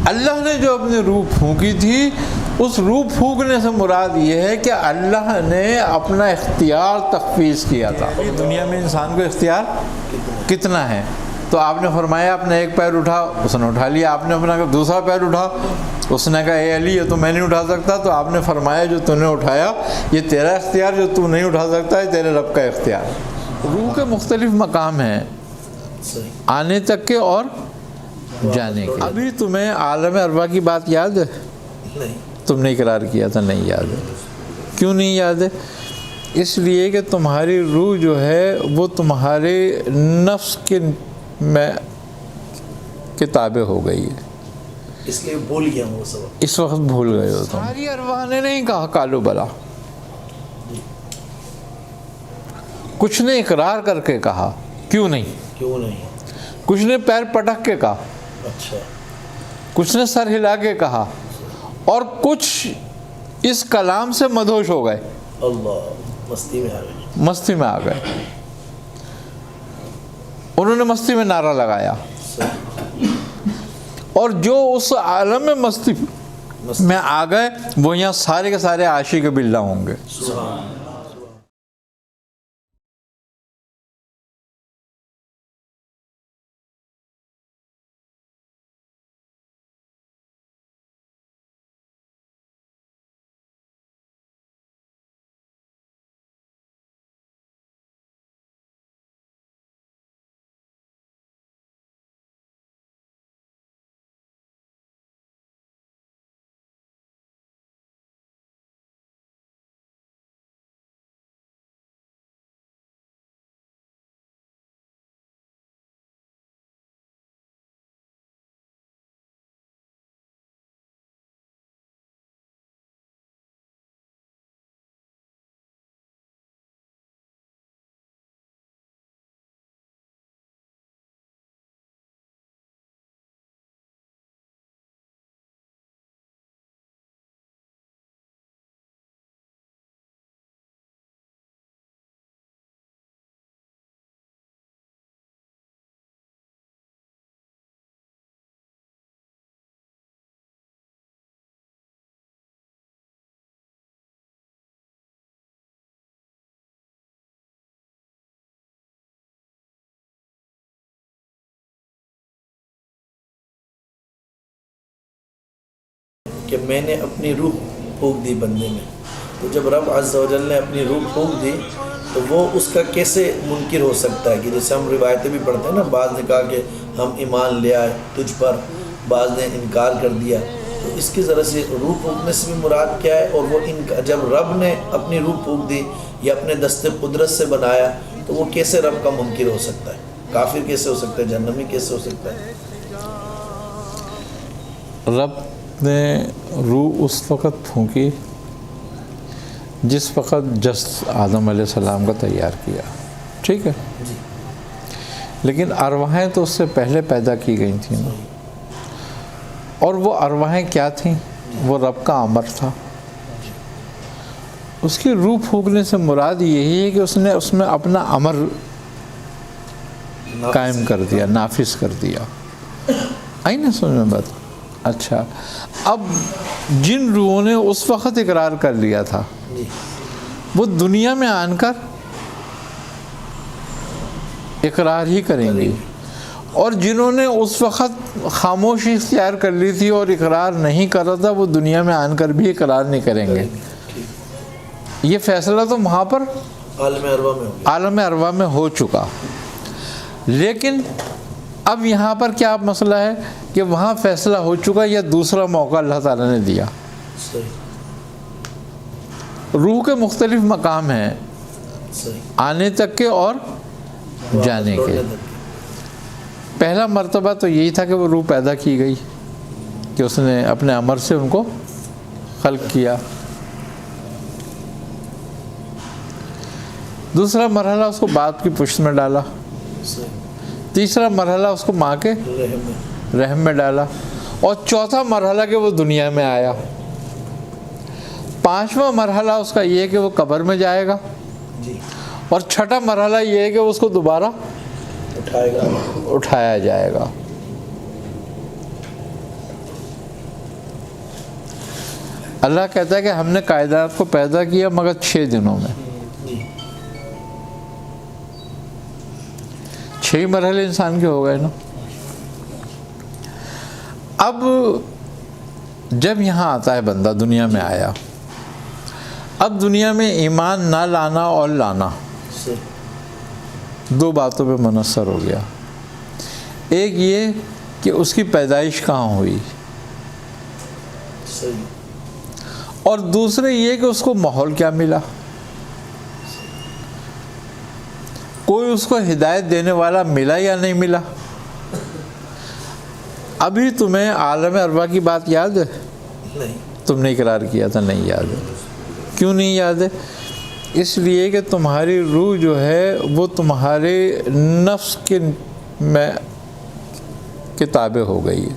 اللہ نے جو اپنی روح پھونکی تھی، اس روح پھونکنے سے مراد یہ ہے کہ اللہ نے اپنا اختیار تخفیض کیا تھا۔ دنیا میں انسان کو اختیار کتنا ہے؟ تو آپ نے فرمایا اپنا ایک پیر اٹھا، اس نے اٹھا لیا۔ آپ نے اپنا دوسرا پیر اٹھا، اس نے کہا اے علی یہ تو میں نہیں اٹھا سکتا، تو آپ نے فرمایا جو تو نے اٹھایا یہ تیرا اختیار، جو تو نہیں اٹھا سکتا ہے تیرے رب کا اختیار۔ روح کے مختلف مقام ہیں، آنے تک کے اور جانے کے۔ ابھی تمہیں عالم ارواح کی بات یاد ہے؟ تم نے اقرار کیا تھا نہیں یاد ہے۔ کیوں نہیں یاد ہے؟ اس لیے کہ تمہاری روح جو ہے وہ تمہارے نفس کے میں تابع ہو گئی ہے، اس لیے بھول گیا ہوں وہ سبق۔ اس وقت بھول گئے ہو تم۔ ساری ارواح نے نہیں کہا کالو بلا، کچھ نے اقرار کر کے کہا کیوں نہیں، کچھ نے پیر پٹک کے کہا، اچھا، کچھ نے سر ہلا کے کہا، اور کچھ اس کلام سے مدہوش ہو گئے، اللہ مستی میں آ گئے، انہوں نے مستی میں نعرہ لگایا، اور جو اس عالم میں مستی میں آ گئے وہ یہاں سارے کے سارے عاشق باللہ ہوں گے۔ کہ میں نے اپنی روح پھونک دی بندے میں، تو جب رب عز و جل نے اپنی روح پھونک دی تو وہ اس کا کیسے منکر ہو سکتا ہے؟ کہ جیسے ہم روایتیں بھی پڑھتے ہیں نا، بعض نے کہا کہ ہم ایمان لے آئے تجھ پر، بعض نے انکار کر دیا، تو اس کی ذرا سے روح پھونکنے سے بھی مراد کیا ہے؟ اور وہ جب رب نے اپنی روح پھونک دی یا اپنے دست قدرت سے بنایا تو وہ کیسے رب کا منکر ہو سکتا ہے؟ کافر کیسے ہو سکتا ہے؟ جہنمی کیسے ہو سکتا ہے؟ رب نے روح اس وقت پھونکی جس وقت جسد آدم علیہ السلام کا تیار کیا، ٹھیک ہے، لیکن ارواحیں تو اس سے پہلے پیدا کی گئی تھیں نا، اور وہ ارواحیں کیا تھیں؟ وہ رب کا امر تھا۔ اس کی روح پھونکنے سے مراد یہی ہے کہ اس نے اس میں اپنا امر قائم کر دیا، نافذ کر دیا۔ آئی نا سمجھ میں بات؟ اچھا، اب جن روحوں نے اس وقت اقرار کر لیا تھا وہ دنیا میں آن کر اقرار ہی کریں گی، اور جنہوں نے اس وقت خاموشی اختیار کر لی تھی اور اقرار نہیں کر رہا تھا وہ دنیا میں آن کر بھی اقرار نہیں کریں گے۔ یہ فیصلہ تو وہاں پر عالم ارواح میں ہو چکا، لیکن اب یہاں پر کیا مسئلہ ہے کہ وہاں فیصلہ ہو چکا یا دوسرا موقع اللہ تعالیٰ نے دیا۔ روح کے مختلف مقام ہیں، آنے تک کے اور جانے کے۔ پہلا مرتبہ تو یہی تھا کہ وہ روح پیدا کی گئی، کہ اس نے اپنے امر سے ان کو خلق کیا۔ دوسرا مرحلہ اس کو باپ کی پشت میں ڈالا، تیسرا مرحلہ اس کو ماں کے رحم میں ڈالا، اور چوتھا مرحلہ کہ وہ دنیا میں آیا۔ پانچواں مرحلہ اس کا یہ ہے کہ وہ قبر میں جائے گا، اور چھٹا مرحلہ یہ ہے کہ اس کو دوبارہ اٹھایا جائے گا۔ اللہ کہتا ہے کہ ہم نے کائنات کو پیدا کیا مگر 6 دنوں میں. جی 6 مرحلے انسان کے ہو گئے نا. اب جب یہاں آتا ہے بندہ، دنیا میں آیا، اب دنیا میں ایمان نہ لانا اور لانا صحیح 2 باتوں پہ منحصر ہو گیا. ایک یہ کہ اس کی پیدائش کہاں ہوئی، صحیح اور دوسرے یہ کہ اس کو ماحول کیا ملا. کوئی اس کو ہدایت دینے والا ملا یا نہیں ملا. ابھی تمہیں عالم ارواح کی بات یاد ہے؟ نہیں. تم نے اقرار کیا تھا نہیں یاد ہے. کیوں نہیں یاد ہے؟ اس لیے کہ تمہاری روح جو ہے وہ تمہارے نفس کے میں کتابیں ہو گئی ہے،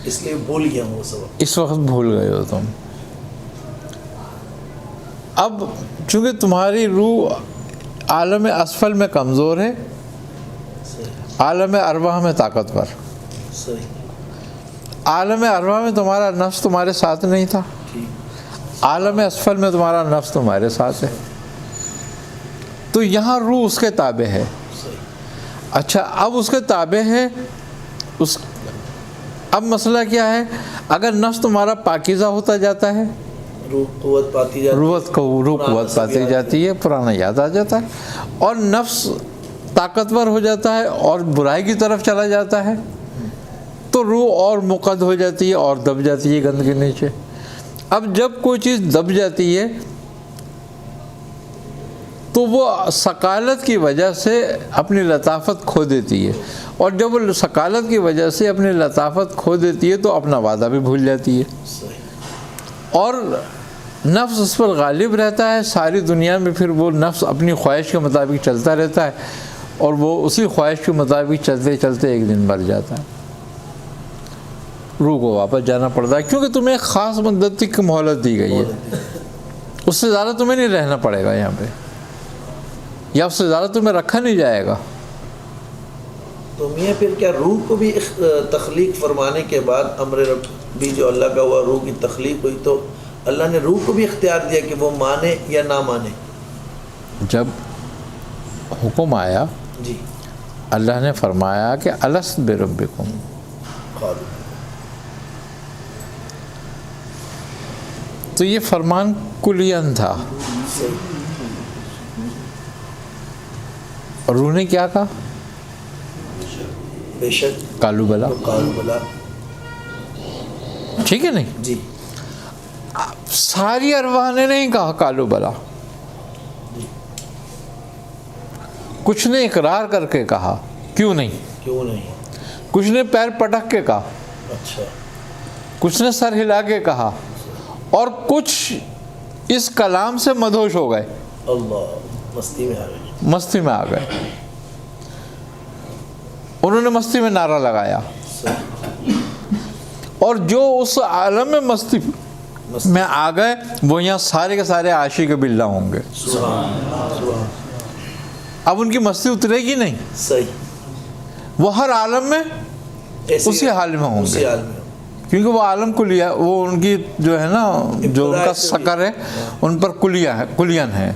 اس لیے بھول گیا ہوں وہ سب. اس وقت بھول گئے ہو تم. اب چونکہ تمہاری روح عالم اسفل میں کمزور ہے، صحیح عالم ارواح میں طاقتور. صحیح عالم ارواح میں تمہارا نفس تمہارے ساتھ نہیں تھا، ٹھیک عالم اسفل میں تمہارا نفس تمہارے ساتھ ہے. تو یہاں روح اس کے تابع ہے. صحیح اچھا اب اس کے تابع ہے، اب مسئلہ کیا ہے؟ اگر نفس تمہارا پاکیزہ ہوتا جاتا ہے، روح قوت پاتی جاتی روح قوت پاتی جاتی ہے، پرانا یاد آ جاتا ہے، اور نفس طاقتور ہو جاتا ہے اور برائی کی طرف چلا جاتا ہے، تو روح اور مقد ہو جاتی ہے اور دب جاتی ہے گند کے نیچے. اب جب کوئی چیز دب جاتی ہے تو وہ ثقالت کی وجہ سے اپنی لطافت کھو دیتی ہے، اور جب وہ ثقالت کی وجہ سے اپنی لطافت کھو دیتی ہے تو اپنا وعدہ بھی بھول جاتی ہے، صحیح اور نفس اس پر غالب رہتا ہے. ساری دنیا میں پھر وہ نفس اپنی خواہش کے مطابق چلتا رہتا ہے، اور وہ اسی خواہش کے مطابق چلتے چلتے ایک دن مر جاتا ہے. روح کو واپس جانا پڑتا ہے، کیونکہ تمہیں ایک خاص مدت کی مہلت دی گئی ہے. اس سے زیادہ تمہیں نہیں رہنا پڑے گا یہاں پہ، یا اس سے زیادہ تمہیں رکھا نہیں جائے گا. تو میاں پھر کیا روح کو بھی تخلیق فرمانے کے بعد امر رب بھی جو اللہ کا ہوا، روح کی تخلیق ہوئی، تو اللہ نے روح کو بھی اختیار دیا کہ وہ مانے یا نہ مانے؟ جب حکم آیا جی اللہ نے فرمایا کہ الست بربکم، قالوا تو یہ فرمان کلین تھا. صحیح روح نے کیا کہا؟ بے شک کالو بلا. قالوا بلا. ٹھیک ہے نہیں؟ جی ساری ارواح نے نہیں کہا کالو بلا، کچھ نے اقرار کر کے کہا کیوں نہیں، کیوں نہیں؟ کچھ نے پیر پٹک کے کہا، اچھا کچھ نے سر ہلا کے کہا، اور کچھ اس کلام سے مدہوش ہو گئے، اللہ مستی میں آ گئے. مستی میں آ گئے. انہوں نے مستی میں نعرہ لگایا، صحیح اور جو اس عالم میں مستی میں آ گئے وہ یہاں سارے کے سارے عاشق باللہ ہوں گے. سبحان اب ان کی مستی اترے گی نہیں، صحیح وہ ہر عالم میں اسی حال میں ہوں اسی گے، حال میں کیونکہ وہ عالم کلیہ، وہ ان کی جو ہے نا، جو ان کا سکر ہے ان پر کلین ہے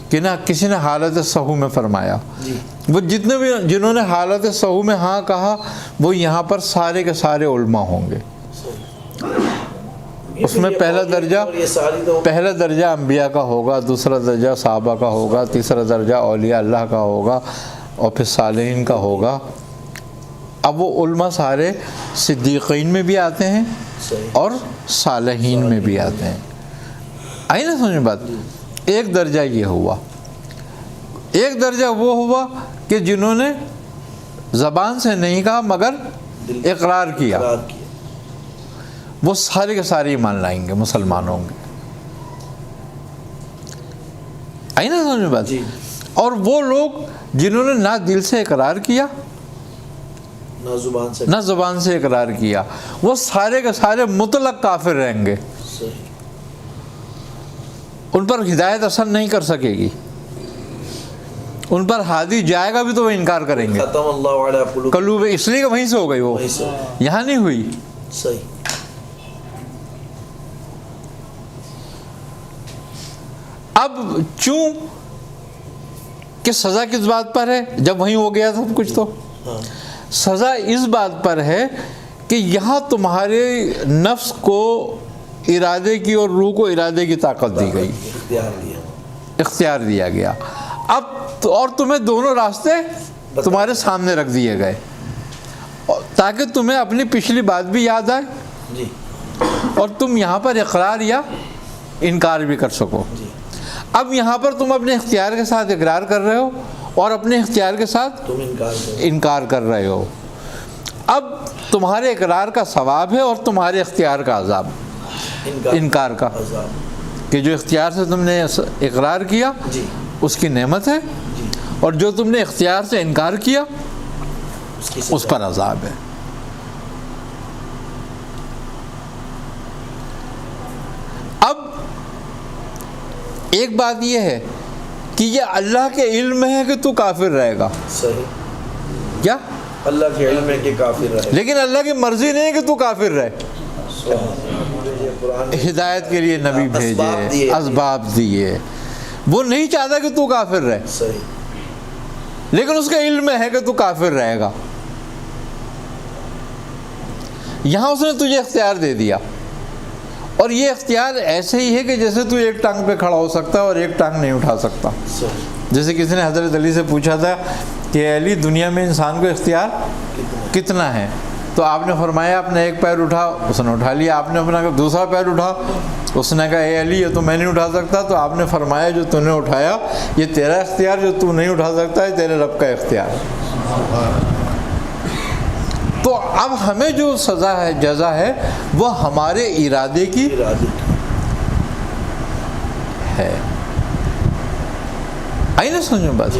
کہ نہ کسی نے حالت سہو میں فرمایا. جی وہ جتنے بھی جنہوں نے حالت سہو میں ہاں کہا وہ یہاں پر سارے کے سارے علماء ہوں گے. اس میں پہلا درجہ انبیاء کا ہوگا، دوسرا درجہ صحابہ کا ہوگا، تیسرا درجہ اولیاء اللہ کا ہوگا، اور پھر صالحین کا ہوگا. اب وہ علماء سارے صدیقین میں بھی آتے ہیں اور صالحین میں بھی آتے ہیں. آئی نا سمجھ بات؟ ایک درجہ یہ ہوا. ایک درجہ وہ ہوا کہ جنہوں نے زبان سے نہیں کہا مگر اقرار کیا، وہ سارے کے سارے ایمان لائیں گے، مسلمان ہوں گے. آئی نا سمجھ بات؟ اور وہ لوگ جنہوں نے نہ دل سے اقرار کیا نہ زبان سے اقرار کیا، وہ سارے کے سارے مطلق کافر رہیں گے. ان پر ہدایت اثر نہیں کر سکے گی، ان پر ہادی جائے گا بھی تو وہ انکار کریں گے. ختم اللہ علی قلوب، اس لیے کہ وہیں سے ہو گئی، وہ یہاں نہیں ہوئی. صحیح اب چوں کہ سزا کس بات پر ہے؟ جب وہیں ہو گیا سب کچھ، تو سزا اس بات پر ہے کہ یہاں تمہارے نفس کو ارادے کی اور روح کو ارادے کی طاقت دی گئی، اختیار دیا گیا. اب اور تمہیں دونوں راستے تمہارے سامنے رکھ دیے گئے تاکہ تمہیں اپنی پچھلی بات بھی یاد آئے اور تم یہاں پر اقرار یا انکار بھی کر سکو. اب یہاں پر تم اپنے اختیار کے ساتھ اقرار کر رہے ہو اور اپنے اختیار کے ساتھ تم انکار کر رہے ہو. اب تمہارے اقرار کا ثواب ہے اور تمہارے اختیار کا عذاب، انکار کا، کہ جو اختیار سے تم نے اقرار کیا اس کی نعمت ہے، اور جو تم نے اختیار سے انکار کیا اس پر عذاب ہے. اب ایک بات یہ ہے کہ یہ اللہ کے علم میں ہے کہ تو کافر رہے گا. صحیح. کیا اللہ کے علم ہے کہ کافر رہے، لیکن اللہ کی مرضی نہیں ہے کہ تو کافر رہے. ہدایت کے لیے نبی بھیجے، اسباب دیے، وہ نہیں چاہتا کہ تو کافر رہے. صحیح. لیکن اس کا علم میں ہے کہ تو کافر رہے گا. یہاں اس نے تجھے اختیار دے دیا، اور یہ اختیار ایسے ہی ہے کہ جیسے تو ایک ٹانگ پہ کھڑا ہو سکتا ہے اور ایک ٹانگ نہیں اٹھا سکتا. جیسے کسی نے حضرت علی سے پوچھا تھا کہ علی دنیا میں انسان کو اختیار کتنا ہے؟ تو آپ نے فرمایا اپنا ایک پیر اٹھا، اس نے اٹھا لیا. آپ نے اپنا دوسرا پیر اٹھا، اس نے کہا اے علی یہ تو میں نہیں اٹھا سکتا. تو آپ نے فرمایا جو تو نے اٹھایا یہ تیرا اختیار، جو تو نہیں اٹھا سکتا ہے تیرے رب کا اختیار. تو اب ہمیں جو سزا ہے، جزا ہے، وہ ہمارے ارادے کی ہے. آئی نا سمجھو بات؟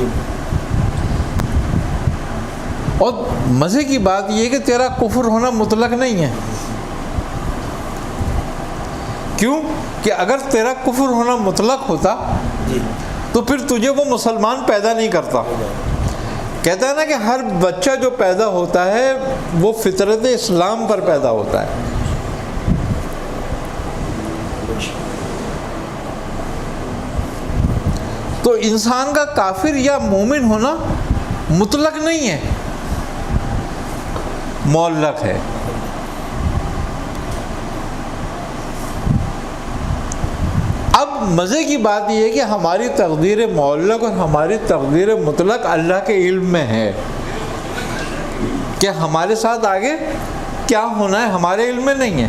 اور مزے کی بات یہ کہ تیرا کفر ہونا مطلق نہیں ہے. کیوں کہ اگر تیرا کفر ہونا مطلق ہوتا تو پھر تجھے وہ مسلمان پیدا نہیں کرتا. کہتا ہے نا کہ ہر بچہ جو پیدا ہوتا ہے وہ فطرت اسلام پر پیدا ہوتا ہے. تو انسان کا کافر یا مومن ہونا مطلق نہیں ہے، معلق ہے. اب مزے کی بات یہ ہے کہ ہماری تقدیر معلق اور ہماری تقدیر مطلق اللہ کے علم میں ہے. کہ ہمارے ساتھ آگے کیا ہونا ہے ہمارے علم میں نہیں ہے.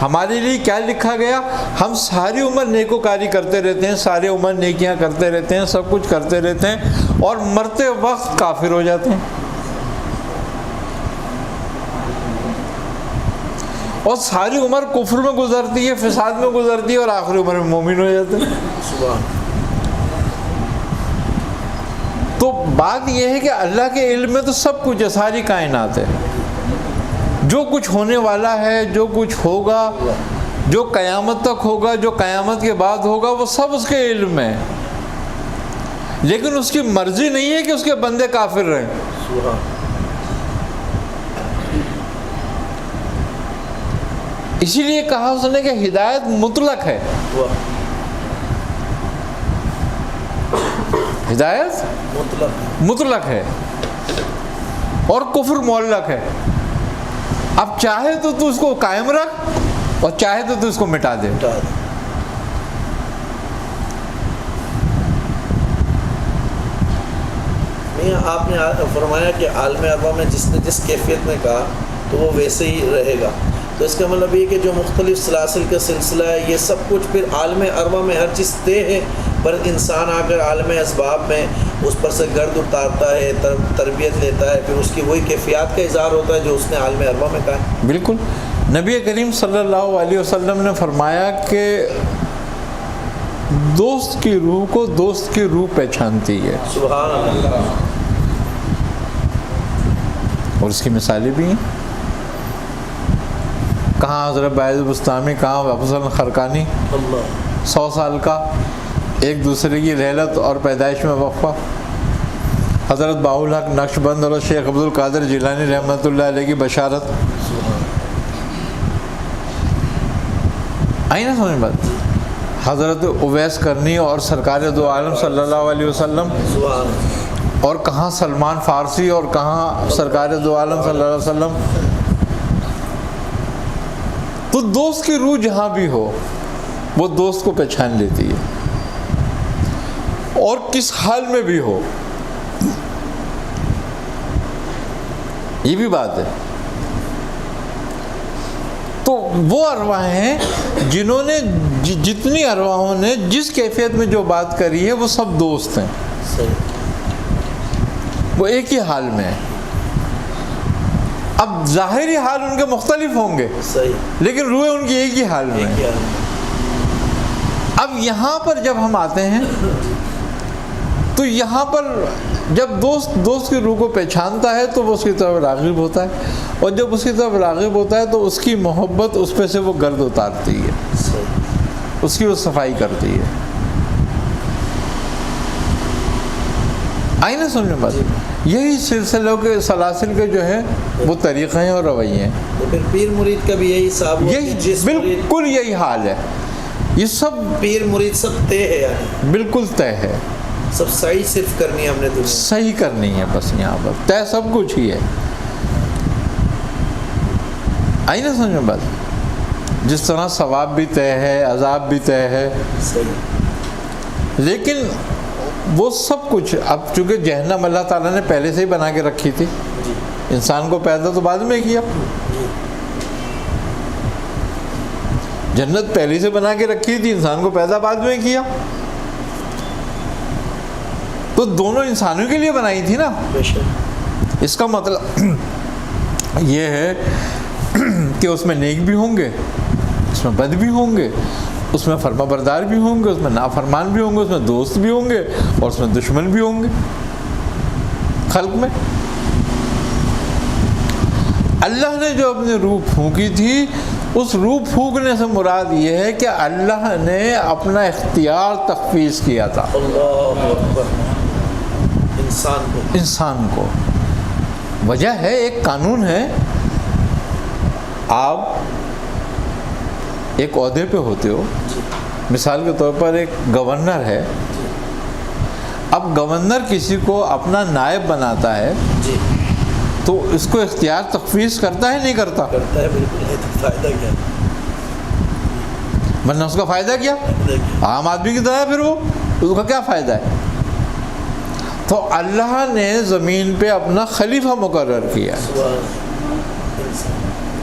ہمارے لیے کیا لکھا گیا، ہم ساری عمر نیکوکاری کرتے رہتے ہیں، ساری عمر نیکیاں کرتے رہتے ہیں، سب کچھ کرتے رہتے ہیں، اور مرتے وقت کافر ہو جاتے ہیں. اور ساری عمر کفر میں گزرتی ہے، فساد میں گزرتی ہے، اور آخری عمر میں مومن ہو جاتے ہیں. تو بات یہ ہے کہ اللہ کے علم میں تو سب کچھ ہے، ساری کائنات ہے. جو کچھ ہونے والا ہے، جو کچھ ہوگا، جو قیامت تک ہوگا، جو قیامت کے بعد ہوگا، وہ سب اس کے علم میں ہے. لیکن اس کی مرضی نہیں ہے کہ اس کے بندے کافر رہیں. اسی لیے کہا اس نے کہ ہدایت مطلق ہے، ہدایت مطلق ہے اور کفر معلق ہے. اب چاہے تو تو اس کو قائم رکھ اور چاہے تو تو اس کو مٹا دے. آپ نے فرمایا کہ عالم اربا میں جس نے جس کیفیت میں کہا تو وہ ویسے ہی رہے گا. تو اس کا مطلب یہ کہ جو مختلف سلاسل کا سلسلہ ہے یہ سب کچھ پھر عالم اربا میں ہر چیز طے ہے، پر انسان آ کر عالم اسباب میں اس پر سے گرد اتارتا ہے، تربیت لیتا ہے، پھر اس کی وہی کیفیات کا اظہار ہوتا ہے جو اس نے عالم اربا میں کہا ہے. بالکل. نبی کریم صلی اللہ علیہ وسلم نے فرمایا کہ دوست کی روح کو دوست کی روح پہچانتی ہے. سبحان اللہ. اور اس کی مثالیں بھی ہیں. کہاں حضرت باعث بستامی، کہاں افضل خرقانی، 100 سال کا ایک دوسرے کی رحلت اور پیدائش میں وقفہ. حضرت باؤ الحق نقشبند اور شیخ عبد القادر جیلانی رحمۃ اللہ علیہ کی بشارت. آئی نا سمجھ بات؟ حضرت اویس کرنی اور سرکار دو عالم صلی اللہ علیہ وسلم، سبحان اور کہاں سلمان فارسی اور کہاں سرکار دو عالم صلی اللہ علیہ وسلم. تو دوست کی روح جہاں بھی ہو وہ دوست کو پہچان لیتی ہے، اور کس حال میں بھی ہو. یہ بھی بات ہے. تو وہ ارواح ہیں جنہوں نے جتنی ارواحوں نے جس کیفیت میں جو بات کری ہے وہ سب دوست ہیں، صحیح. وہ ایک ہی حال میں ہیں. اب ظاہری حال ان کے مختلف ہوں گے، صحیح. لیکن روح ان کی ایک ہی حال میں ہے. کیا اب یہاں پر جب ہم آتے ہیں تو یہاں پر جب دوست کی روح کو پہچانتا ہے تو وہ اس کی طرف راغب ہوتا ہے، اور جب اس کی طرف راغب ہوتا ہے تو اس کی محبت اس پہ سے وہ گرد اتارتی ہے، صحیح. اس کی وہ صفائی کرتی ہے. آئی نا سمجھ میں بات؟ یہی سلسلوں کے سلاسل کے جو ہیں وہ طریقے ہیں اور رویے ہیں. تو پھر پیر مرید کا بھی یہی حساب ہوا کہ یہی جس مرید بالکل یہی حال ہے. یہ سب پیر مرید سب طے ہے، یعنی بالکل طے ہے، سب صحیح صرف کرنی ہے ہم نے دنیا. صحیح کرنی ہے بس. یہاں پر طے سب کچھ ہی ہے. آئی نا سمجھ میں بات؟ جس طرح ثواب بھی طے ہے، عذاب بھی طے ہے، صحیح. لیکن وہ سب کچھ اب چونکہ جہنم اللہ تعالیٰ نے پہلے سے ہی بنا کے رکھی تھی. جی انسان کو پیدا تو بعد میں کیا. جی جنت پہلے سے بنا کے رکھی تھی، انسان کو پیدا بعد میں کیا. تو دونوں انسانوں کے لیے بنائی تھی نا. بے شک. اس کا مطلب یہ ہے کہ اس میں نیک بھی ہوں گے، اس میں بد بھی ہوں گے، اس میں فرما بردار بھی ہوں گے، اس میں نافرمان بھی ہوں گے، اس میں دوست بھی ہوں گے اور اس میں دشمن بھی ہوں گے. خلق میں اللہ نے جو اپنی روح پھونکی تھی، اس روح پھونکنے سے مراد یہ ہے کہ اللہ نے اپنا اختیار تخفیض کیا تھا اللہ اکبر. انسان کو. وجہ ہے، ایک قانون ہے. آپ ایک عہدے پہ ہوتے ہو، مثال کے طور پر ایک گورنر ہے. اب گورنر کسی کو اپنا نائب بناتا ہے جی تو اس کو اختیار تخفیض کرتا ہے نہیں کرتا؟ کرتا ہے. بالکل. ہے تو فائدہ کیا؟ ورنہ اس کا فائدہ کیا؟ عام آدمی کی طرح ہے. پھر وہ اس کا کیا فائدہ ہے؟ تو اللہ نے زمین پہ اپنا خلیفہ مقرر کیا ہے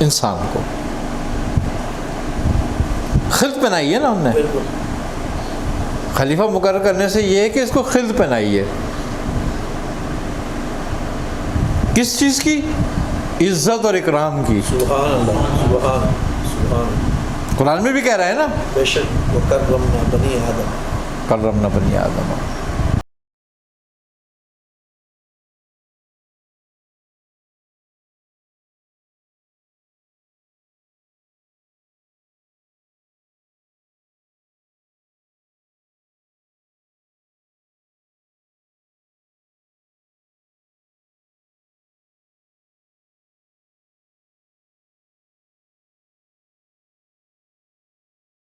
انسان کو. خلق پہنائی ہے نا ہم نے. بالکل. خلیفہ مقرر کرنے سے یہ ہے کہ اس کو خلق پہنائی ہے. کس چیز کی؟ عزت اور اکرام کی. سبحان اللہ. سبحان. قرآن میں بھی کہہ رہا ہے نا، بے شک. وَكَرَّمْنَا بَنِي آدَمَ. کرمنا بنی آدم.